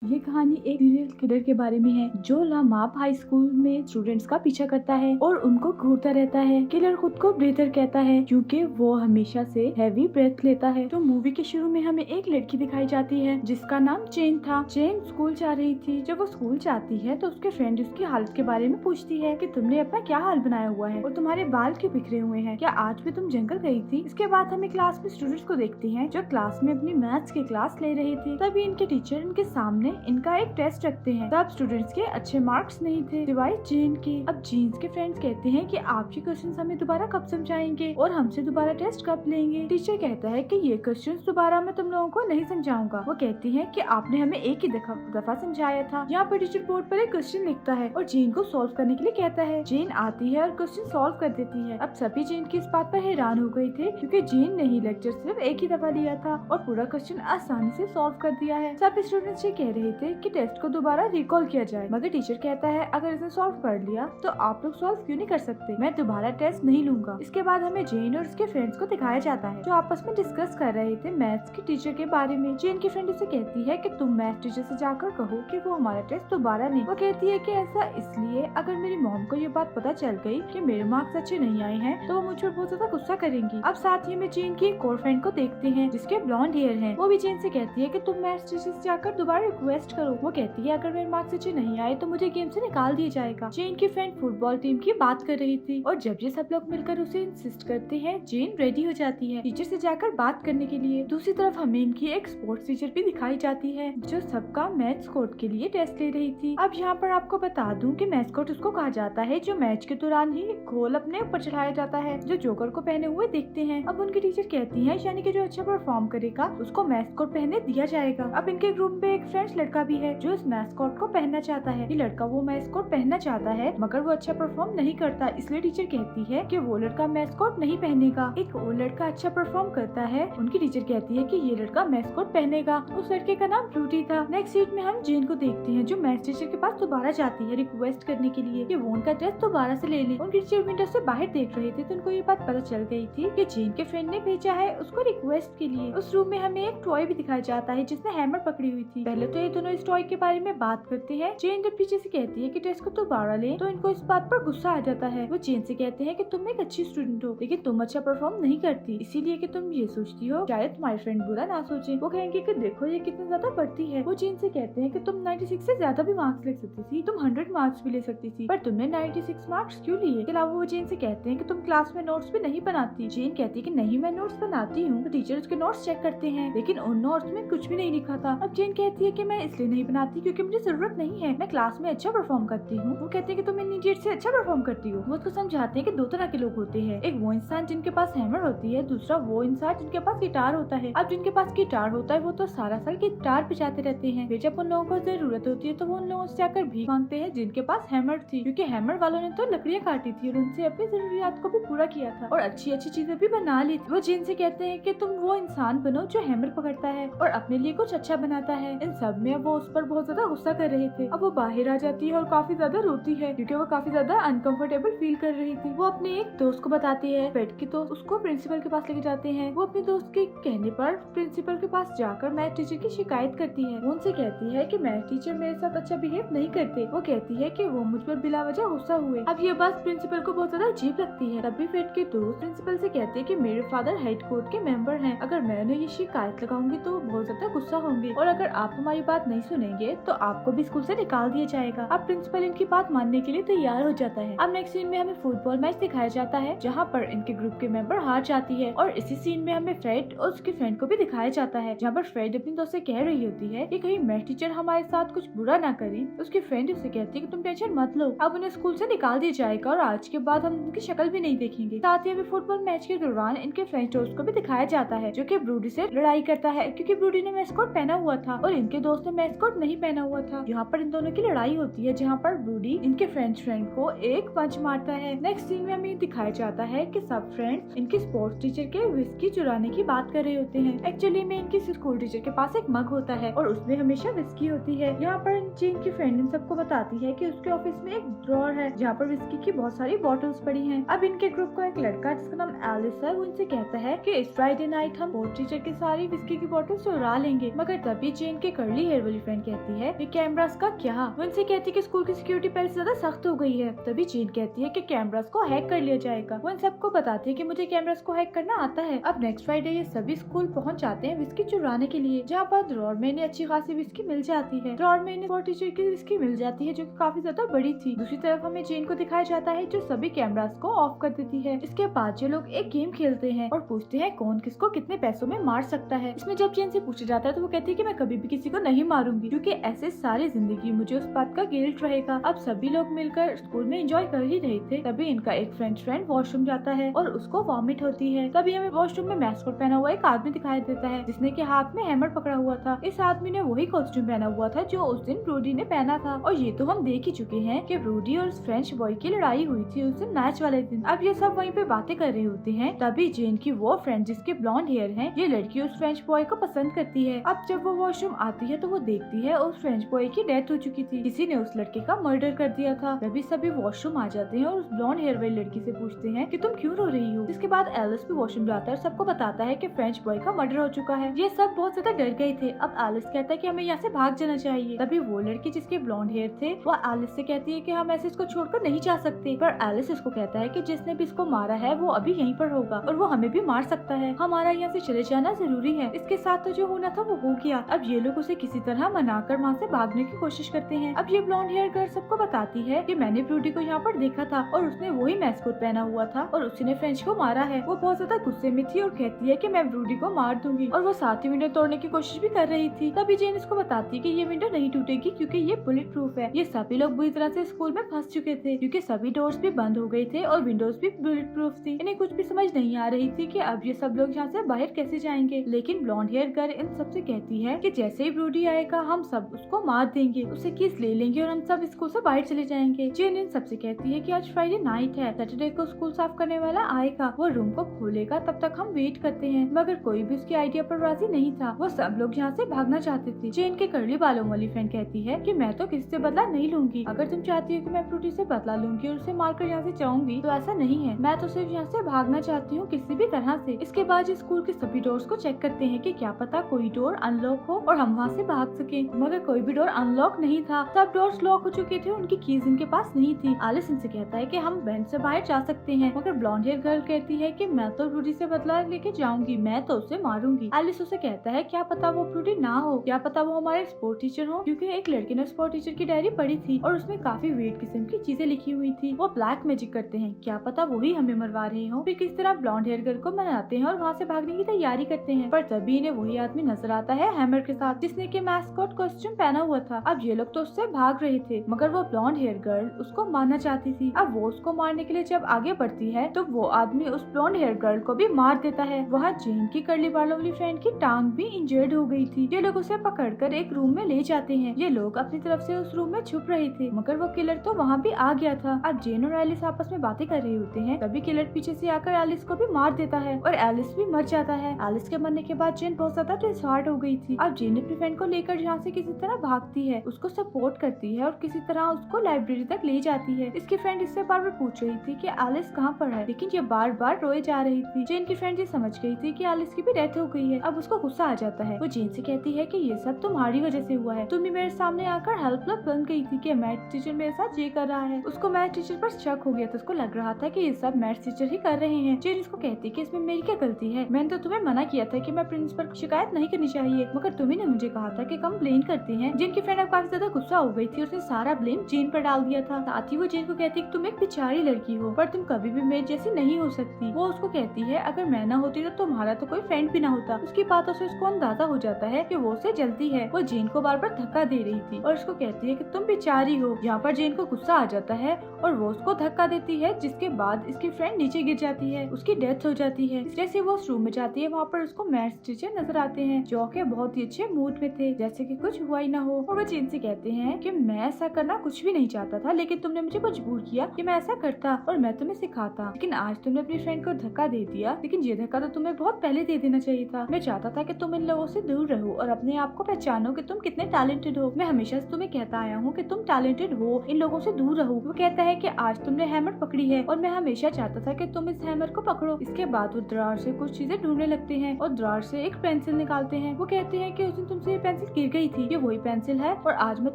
ये कहानी एक सीरियल किलर के बारे में है जो लामाप हाई स्कूल में स्टूडेंट्स का पीछा करता है और उनको घूरता रहता है। किलर खुद को ब्रीथर कहता है क्योंकि वो हमेशा से हैवी ब्रेथ लेता है। तो मूवी के शुरू में हमें एक लड़की दिखाई जाती है जिसका नाम चेन था। चेन स्कूल जा रही थी। जब वो स्कूल जाती है तो उसके फ्रेंड उसकी हालत के बारे में पूछती है कि तुमने अपना क्या हाल बनाया हुआ है और तुम्हारे बाल क्यों बिखरे हुए हैं, क्या आज भी तुम जंगल गई थी। इसके बाद हमें क्लास में स्टूडेंट्स को देखते हैं जो क्लास में अपनी मैथ्स की क्लास ले रही थी। तभी इनके टीचर इनके सामने इनका एक टेस्ट रखते हैं। तब स्टूडेंट्स के अच्छे मार्क्स नहीं थे सिवाय जीन के। अब जीन्स के फ्रेंड्स कहते हैं कि आप ये क्वेश्चंस हमें दोबारा कब समझाएंगे और हमसे दोबारा टेस्ट कब लेंगे। टीचर कहता है कि ये क्वेश्चंस दोबारा मैं तुम लोगों को नहीं समझाऊंगा। वो कहती है कि आपने हमें एक ही दफा समझाया था। यहाँ पर टीचर बोर्ड पर एक क्वेश्चन लिखता है और जीन को सॉल्व करने के लिए कहता है। जीन आती है और क्वेश्चन सॉल्व कर देती है। अब सभी जीन की इस बात पर हैरान हो गए थे क्योंकि जीन ने ही लेक्चर सिर्फ एक ही दफा लिया था और पूरा क्वेश्चन आसानी से सॉल्व कर दिया है। सब स्टूडेंट्स ये कह रहे थे कि टेस्ट को दोबारा रिकॉल किया जाए, मगर टीचर कहता है अगर इसे सॉल्व कर लिया तो आप लोग सॉल्व क्यों नहीं कर सकते, मैं दोबारा टेस्ट नहीं लूंगा। इसके बाद हमें जेन और उसके फ्रेंड्स को दिखाया जाता है जो आपस में डिस्कस कर रहे थे मैथ्स के टीचर के बारे में। जेन की फ्रेंड उसे कहती है कि तुम मैथ्स टीचर से जाकर कहो कि वो हमारा टेस्ट दोबारा लें। वो कहती है कि ऐसा इसलिए अगर मेरी मॉम को ये बात पता चल गई कि मेरे मार्क्स अच्छे नहीं आए हैं तो वो मुझ पर बहुत ज्यादा गुस्सा करेंगी। अब साथ ही में जेन की एक और फ्रेंड को देखते हैं जिसके ब्लॉन्ड हेयर है। वो भी जेन से कहती है कि तुम मैथ्स टीचर से जाकर दोबारा रिक्वेस्ट करो। वो कहती है अगर मेरे मार्क्स अच्छे नहीं आए तो मुझे गेम से निकाल दिया जाएगा। जेन की फ्रेंड फुटबॉल टीम की बात कर रही थी और जब ये सब लोग मिलकर उसे इंसिस्ट करते हैं जेन रेडी हो जाती है टीचर से जाकर बात करने के लिए। दूसरी तरफ हमें इनकी एक स्पोर्ट्स टीचर भी दिखाई जाती है जो सबका मैथ्स कोड के लिए टेस्ट ले रही थी। अब यहाँ पर आपको बता दूं कि मैथ्स कोड उसको कहा जाता है जो मैच के दौरान ही खोल अपने ऊपर चढ़ाया जाता है जो जोकर को पहने हुए दिखते हैं। अब उनकी टीचर कहती है यानी कि जो अच्छा परफॉर्म करेगा उसको मैथ्स कोड पहनने दिया जाएगा। अब इनके ग्रुप में एक फ्रेंड्स लड़का भी है जो इस मैथ्स कोड को पहनना चाहता है। ये लड़का वो मैथ्स कोड पहनना चाहता है मगर वो अच्छा परफॉर्म नहीं करता, इसलिए टीचर कहती है कि वो लड़का मैथ्स कोड नहीं पहनेगा। एक और लड़का अच्छा परफॉर्म करता है, उनकी टीचर कहती है कि ये लड़का मैथ्स कोड पहनेगा। उस लड़के का नाम ब्रूटी था। नेक्स्ट सीट में हम जेन को देखते हैं जो मैथ्स टीचर के पास दोबारा जाती है रिक्वेस्ट करने के लिए कि वो उनका टेस्ट दोबारा से ले ले। उनकी टीचर विंडो से बाहर देख रहे थे तो उनको ये बात पता चल गई थी कि जेन के फ्रेंड ने भेजा है उसको रिक्वेस्ट के लिए। उस रूम में हमें एक टॉय भी दिखाया जाता है जिसने हैमर पकड़ी हुई थी। पहले तो ये दोनों इस टॉय के बारे में बात करते हैं। जेन जब पीछे से कहती है कि टेस्ट को दोबारा ले तो इनको इस बात पर गुस्सा आ जाता है। वो जेन से कहते हैं कि तुम एक अच्छी स्टूडेंट हो लेकिन तुम अच्छा परफॉर्म नहीं करती इसीलिए कि तुम ये सोचती हो शायद तुम्हारी फ्रेंड बुरा ना सोचे। वो कहेंगे कि देखो ये कितनी ज्यादा पढ़ती है। वो जेन से कहते हैं कि तुम 96 से ज्यादा भी मार्क्स ले सकती थी, तुम 100 मार्क्स भी ले सकती थी, पर तुमने 96 मार्क्स क्यों लिए। इसके अलावा वो जेन से कहते हैं कि तुम क्लास में नोट्स भी नहीं बनाती। जेन कहती है कि नहीं मैं नोट्स बनाती हूँ। तो टीचर उसके नोट्स चेक करते हैं लेकिन उन नोट्स में कुछ भी नहीं लिखा था। अब जेन कहती है कि मैं इसलिए नहीं बनाती क्योंकि मुझे जरूरत नहीं है, मैं क्लास में अच्छा परफॉर्म करती हूँ। वो कहते हैं कि तुम इमीडिएट से अच्छा परफॉर्म करती हो। वो उसको समझाते हैं कि दो तरह के लोग होते हैं, एक वो इंसान जिनके पास हैमर होती है, दूसरा वो इंसान जिनके पास गिटार होता है। अब जिनके पास गिटार होता है वो तो सारा साल गिटार बजाते रहते हैं, फिर जब उन लोगों को जरूरत होती है तो वो उन लोगों से जाकर भीख मांगते हैं जिनके पास हैमर थी क्योंकि हैमर वालों ने तो लकड़ियाँ काटी थी और उनसे अपनी जरूरियात को भी पूरा किया था और अच्छी अच्छी चीजें भी बना ली थी। वो जिन से कहते हैं कि तुम वो इंसान बनो जो हैमर पकड़ता है और अपने लिए कुछ अच्छा बनाता है। इन सब में वो उस पर बहुत ज्यादा गुस्सा कर रहे थे। अब वो बाहर आ जाती है और काफी ज्यादा रोती है क्योंकि वो काफी ज्यादा अनकंफर्टेबल फील कर रही थी। वो अपने एक दोस्त को बताती है, बेट की दोस्त उसको प्रिंसिपल के पास लेके जाते हैं। वो अपने दोस्त के कहने पर प्रिंसिपल के पास जाकर मैथ टीचर की शिकायत करती है। वो उनसे कहती है कि मैथ टीचर मेरे साथ अच्छा बिहेव नहीं करते। वो कहती है कि वो मुझ पर बिला वजह गुस्सा हुए। अब ये बात प्रिंसिपल को बहुत ज्यादा अजीब लगती है। तभी बेट के दोस्त प्रिंसिपल से कहते हैं कि मेरे फादर हेड कोर्ट के मेंबर हैं, अगर मैं उन्हें ये शिकायत लगाऊंगी तो बहुत ज्यादा गुस्सा होंगे और अगर आप हमारी बात नहीं सुनेंगे तो आपको भी स्कूल से निकाल दिया जाएगा। अब प्रिंसिपल इनकी बात मानने के लिए तैयार हो जाता है। अब नेक्स्ट सीन में हमें फुटबॉल मैच दिखाया जाता है जहाँ पर इनके ग्रुप के मेंबर हार जाती है और इसी सीन में हमें फ्रेड और उसके फ्रेंड को भी दिखाया जाता है जहाँ पर फ्रेड अपनी दोस्त से कह रही होती है कि कहीं मैथ टीचर हमारे साथ कुछ बुरा ना करे। उसकी फ्रेंड उससे कहती है कि तुम टेंशन मत लो, अब उन्हें स्कूल से निकाल दिया जाएगा और आज के बाद हम उनकी शक्ल भी नहीं देखेंगे। साथ ही हमें फुटबॉल मैच के दौरान इनके फ्रेंड दोस्त को भी दिखाया जाता है जो कि ब्रूडी से लड़ाई करता है क्योंकि ब्रूडी ने मैच कोट पहना हुआ था और इनके दोस्त ने मैच कोट नहीं पहना हुआ था। यहाँ पर इन दोनों की लड़ाई होती है जहाँ पर ब्रूडी इनके फ्रेंड को एक पंच मारता है। नेक्स्ट सीन में हमें दिखाया जाता है कि सब फ्रेंड्स इनके स्पोर्ट्स टीचर के विस्की चुराने की बात कर रहे होते हैं। एक्चुअली में इनकी स्कूल टीचर के पास एक मग होता है और उसमें हमेशा विस्की होती है। यहाँ पर जेन की फ्रेंड इन सबको बताती है कि उसके ऑफिस में एक ड्रॉर है जहाँ पर विस्की की बहुत सारी बॉटल्स पड़ी हैं। अब इनके ग्रुप का एक लड़का जिसका नाम एलिस है वो इनसे कहता है कि इस फ्राइडे नाइट हम स्पोर्ट्स टीचर की सारी विस्की की बॉटल्स चुरा लेंगे, मगर तभी जेन के कर्ली हेयर वाली फ्रेंड कहती है कि कैमरास का क्या। वो उनसे कहती है कि स्कूल की सिक्योरिटी पहले से ज्यादा सख्त हो गई है। तभी जेन कहती है कि कैमरास को हैक कर लिया जाएगा। वो इन सबको बताती है कि मुझे कैमरास को हैक करना आता है। अब नेक्स्ट फ्राइडे ये सभी स्कूल पहुंच जाते हैं विस्की चुराने के लिए, जहाँ पर ड्रॉर ने अच्छी खासी विस्की मिल जाती है। ड्रॉर में टीचर की विस्की मिल जाती है जो कि काफी ज्यादा बड़ी थी। दूसरी तरफ हमें जेन को दिखाया जाता है जो सभी कैमरास को ऑफ कर देती है। इसके बाद ये लोग एक गेम खेलते हैं और पूछते हैं कौन किसको कितने पैसों में मार सकता है। इसमें जब जेन से पूछा जाता है तो वो कहती है कि मैं कभी भी किसी को नहीं मारूंगी, क्योंकि ऐसे सारी जिंदगी मुझे उस बात का गिल्ट रहेगा। अब सभी लोग मिलकर स्कूल में एंजॉय कर ही रहे थे, तभी इनका एक फ्रेंड वॉशरूम जाता है और उसको वॉमिट होती है। तभी हमें वॉशरूम में मैस्कोट पहना हुआ एक आदमी दिखाई देता है जिसने के हाथ में हैमर पकड़ा हुआ था। इस आदमी ने वही कॉस्ट्यूम पहना हुआ था जो उस दिन ब्रूडी ने पहना था। और ये तो हम देख ही चुके हैं कि ब्रूडी और उस फ्रेंच बॉय की लड़ाई हुई थी उस दिन मैच वाले दिन। अब ये सब वहीं पे बातें कर रहे होते हैं। तभी जेन की वो फ्रेंड जिसके ब्लॉन्ड हेयर है, ये लड़की उस फ्रेंच बॉय को पसंद करती है। अब जब वो वॉशरूम आती है तो वो देखती है उस फ्रेंच बॉय की डेथ हो चुकी थी, किसी ने उस लड़के का मर्डर कर दिया था। तभी सभी वॉशरूम आ जाते हैं और उस ब्लॉन्ड हेयर वाली लड़की से पूछते हैं कि तुम क्यों रो रही हो। इसके बाद एलिस भी वॉशरूम जाता है और सबको बताता है कि फ्रेंच बॉय का मर्डर हो चुका है। ये सब बहुत ज्यादा डर गए थे। अब एलिस कहता है कि हमें यहाँ से भाग जाना चाहिए। तभी वो लड़की जिसके ब्लॉन्ड हेयर थे वो एलिस से कहती है कि हम ऐसे इसको छोड़कर नहीं जा सकते, पर एलिस इसको कहता है कि जिसने भी इसको मारा है वो अभी यहीं पर होगा और वो हमें भी मार सकता है, हमारा यहाँ से चले जाना जरूरी है। इसके साथ तो जो होना था वो हो गया। अब ये लोग उसे किसी तरह मनाकर वहाँ से भागने की कोशिश करते हैं। अब ये ब्लॉन्ड हेयर गर्ल सबको बताती है कि मैंने ब्रूडी को यहाँ पर देखा था और उसने वही मैस्कोट पहना हुआ था और उसने फ्रेंच को मारा है। वो बहुत ज्यादा गुस्से में थी और कहती है कि मैं ब्रूडी को मार दूंगी और वो साथ ही विंडो तोड़ने की कोशिश भी कर रही थी। तभी जेन इसको बताती है कि ये विंडो नहीं टूटेगी क्योंकि ये बुलेट प्रूफ है। ये सभी लोग बुरी तरह से स्कूल में फंस चुके थे क्योंकि सभी डोर्स भी बंद हो गए थे और विंडोज भी बुलेट प्रूफ थी। इन्हें कुछ भी समझ नहीं आ रही थी कि अब ये सब लोग यहाँ से बाहर कैसे जाएंगे। लेकिन ब्लॉन्ड हेयर गर्ल इन सबसे कहती है कि जैसे ही ब्रूडी आएगा हम सब उसको मार देंगे, उसे किस ले लेंगे और हम सब स्कूल से बाहर चले जाएंगे। जेन इन सबसे कहती है कि आज फ्राइडे नाइट है, सैटरडे को स्कूल साफ करने वाला आएगा, वो रूम को खोलेगा, तब तक हम वेट करते हैं। मगर कोई भी उसकी आइडिया पर राजी नहीं था। वो सब लोग यहाँ से भागना चाहते थे। जेन के कर्ली बालों वाली फ्रेंड कहती है कि मैं तो किसी से बदला नहीं लूंगी। अगर तुम चाहती हो कि मैं ब्रूडी से बदला लूंगी और उसे मारकर यहाँ से जाऊंगी तो ऐसा नहीं है। मैं तो सिर्फ यहाँ से भागना चाहती हूँ किसी भी तरह से। इसके बाद स्कूल के सभी डोर्स को चेक करते हैं कि क्या पता कोई डोर अनलॉक हो और हम वहाँ से भाग सके। मगर कोई भी डोर अनलॉक नहीं था। सब डोर्स लॉक हो चुके थे, उनकी कीज इनके पास नहीं थी। एलिस इनसे कहता है कि हम बेंच से बाहर जा सकते हैं, मगर ब्लॉन्ड हेयर गर्ल कहती है कि मैं तो ब्रूडी से बदला लेके जाऊंगी, मैं तो उसे मारूंगी। एलिस उसे कहता है क्या पता वो ब्रूडी ना हो, क्या पता वो हमारे स्पोर्ट टीचर हो, क्योंकि एक लड़के ने स्पोर्ट टीचर की डायरी पढ़ी थी और उसमें काफी वेट किस्म की चीजें लिखी हुई थी। वो ब्लैक मैजिक करते हैं, क्या पता वही हमें मरवा रहे हो। फिर किस तरह ब्लॉन्ड हेयर गर्ल को मनाते हैं और वहाँ से भागने की तैयारी करते हैं, पर तभी इन्हें वही आदमी नजर आता है हैमर के साथ जिसने के मैस्कॉट कॉस्ट्यूम पहना हुआ था। अब ये लोग तो उससे भाग रहे थे, मगर वो ब्लॉन्ड हेयर गर्ल उसको मारना चाहती थी। अब वो उसको मारने के लिए जब आगे बढ़ती है तो वो आदमी उस ब्लॉन्ड हेयर गर्ल को भी मार देता है। वहाँ जेन की कर्ली बालों वाली फ्रेंड की टांग भी इंजर्ड हो गई थी। ये लोग उसे पकड़कर एक रूम में ले जाते हैं। ये लोग अपनी तरफ से उस रूम में छुप रहे थे, मगर वो किलर तो वहाँ भी आ गया था। अब जेन और एलिस आपस में बातें कर रहे होते हैं, तभी किलर पीछे से आकर एलिस को भी मार देता है और एलिस भी मर जाता है। एलिस के मरने के बाद जेन बहुत ज्यादा डिसहार्ट हो गई थी। अब जेन अपनी फ्रेंड को लेकर जहाँ से किसी तरह भागती है, उसको सपोर्ट करती है और किसी तरह उसको लाइब्रेरी तक ले जाती है। इसकी फ्रेंड इससे बार बार पूछ रही थी कि एलिस कहाँ पर है, लेकिन ये बार बार रोए जा रही थी। जेन की फ्रेंड ये समझ गई थी कि एलिस की भी डेथ हो गई है। अब उसको गुस्सा आ जाता है। वो जेन से कहती है कि ये सब तुम्हारी वजह से हुआ है, तुम ही मेरे सामने आकर हेल्पलेस बन गई थी कि मैथ्स टीचर मेरे साथ ये कर रहा है। उसको मैथ्स टीचर पर शक हो गया था, उसको लग रहा था कि ये सब मैथ्स टीचर ही कर रहे हैं। जेन इसको कहती कि इसमें मेरी क्या गलती है, मैंने तो तुम्हें मना किया था कि मैं प्रिंसिपल को शिकायत नहीं करनी चाहिए, मगर तुम्ही ने मुझे कहा था कि कंप्लेन करते हैं। जेन की फ्रेंड अब काफी ज्यादा गुस्सा हो गई थी, उसने सारा ब्लेम जेन पर डाल दिया था। साथ ही वो जेन को कहती कि तुम एक बेचारी लड़की हो, पर तुम कभी भी मेरे जैसी नहीं हो सकती। वो उसको कहती है अगर मैं ना होती तो तुम्हारा तो कोई फ्रेंड भी ना होता। उसकी बातों से उसको अंदाजा हो जाता है कि वो उसे जलती है। वो जेन को बार बार धक्का दे रही थी और उसको कहती है कि तुम बेचारी हो। यहाँ पर जेन को गुस्सा आ जाता है और वो उसको धक्का देती है, जिसके बाद इसकी फ्रेंड नीचे गिर जाती है, उसकी डेथ हो जाती है। जैसे वो उस रूम में जाती है, वहाँ पर उसको मैथ्स टीचर नजर आते हैं जो कि बहुत ही अच्छे मूड में थे, जैसे कि कुछ हुआ ही ना हो। और वो जेन से कहते हैं कि मैं ऐसा करना कुछ भी नहीं चाहता था, लेकिन तुमने मुझे मजबूर किया कि मैं ऐसा करता और मैं तुम्हें सिखाता, लेकिन आज तुमने अपनी फ्रेंड को धक्का दे दिया। लेकिन ये धक्का तो तुम्हें बहुत पहले दे देना चाहिए था। मैं चाहता था कि तुम इन लोगों से दूर रहो और अपने आप को पहचानो कि तुम कितने टैलेंटेड हो। मैं हमेशा से तुम्हें कहता आया हूँ कि तुम टैलेंटेड हो, इन लोगों से दूर रहो। वो कहता है कि आज तुमने हैमर पकड़ी है और मैं हमेशा चाहता था कि तुम इस हैमर को पकड़ो। इसके बाद वो दरार से कुछ चीजें ढूंढने लगते हैं और दरार से एक पेंसिल निकालते हैं। वो कहते हैं कि उस दिन तुमसे ये पेंसिल पेंसिल गिर गई थी, ये वही पेंसिल है और आज मैं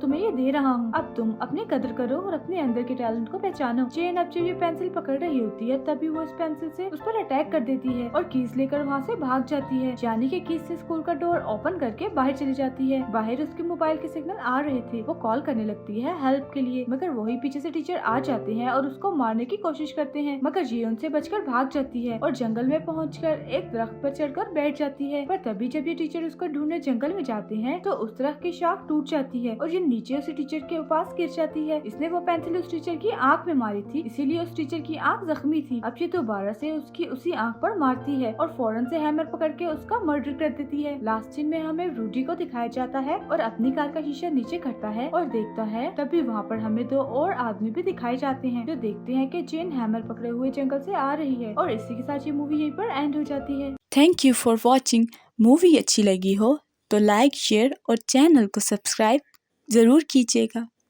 तुम्हें ये दे रहा हूँ। अब तुम अपनी कदर करो और अपने अंदर के टैलेंट को पहचानो। जेन अब जब ये पेंसिल पकड़ रही होती है तभी वो उस पेंसिल से उस पर अटैक कर देती है और कीज लेकर वहाँ से भाग जाती है। जानी के कीज से स्कूल का डोर ओपन करके बाहर चली जाती है। बाहर उसके मोबाइल के सिग्नल आ रहे थे, वो कॉल करने लगती है हेल्प के लिए, मगर वही पीछे से टीचर आ जाते हैं और उसको मारने की कोशिश करते हैं, मगर ये उनसे बचकर भाग जाती है और जंगल में पहुंचकर एक दरख्त पर चढ़कर बैठ जाती है। पर तभी जब ये टीचर उसको ढूंढने जंगल में जाते हैं तो उस दरख्त की शाख टूट जाती है और ये नीचे उस टीचर के पास गिर जाती है। इसने वो पेंसिल उस टीचर की आंख में मारी थी, इसीलिए उस टीचर की आंख जख्मी थी। अब ये दोबारा से उसकी उसी आंख पर मारती है और फौरन से हैमर पकड़ के उसका मर्डर कर देती है। लास्ट सीन में हमें रूडी को दिखाया जाता है और अपनी कार का शीशा नीचे करता है और देखता है। तभी वहाँ पर हमें दो और आदमी भी दिखाए जाते हैं जो देखते हैं कि जेन हैमर पकड़े हुए जंगल से आ रही है और इसी के साथ ये मूवी यहीं पर एंड हो जाती है। Thank you for watching. Movie अच्छी लगी हो तो लाइक, शेयर और चैनल को सब्सक्राइब जरूर कीजिएगा।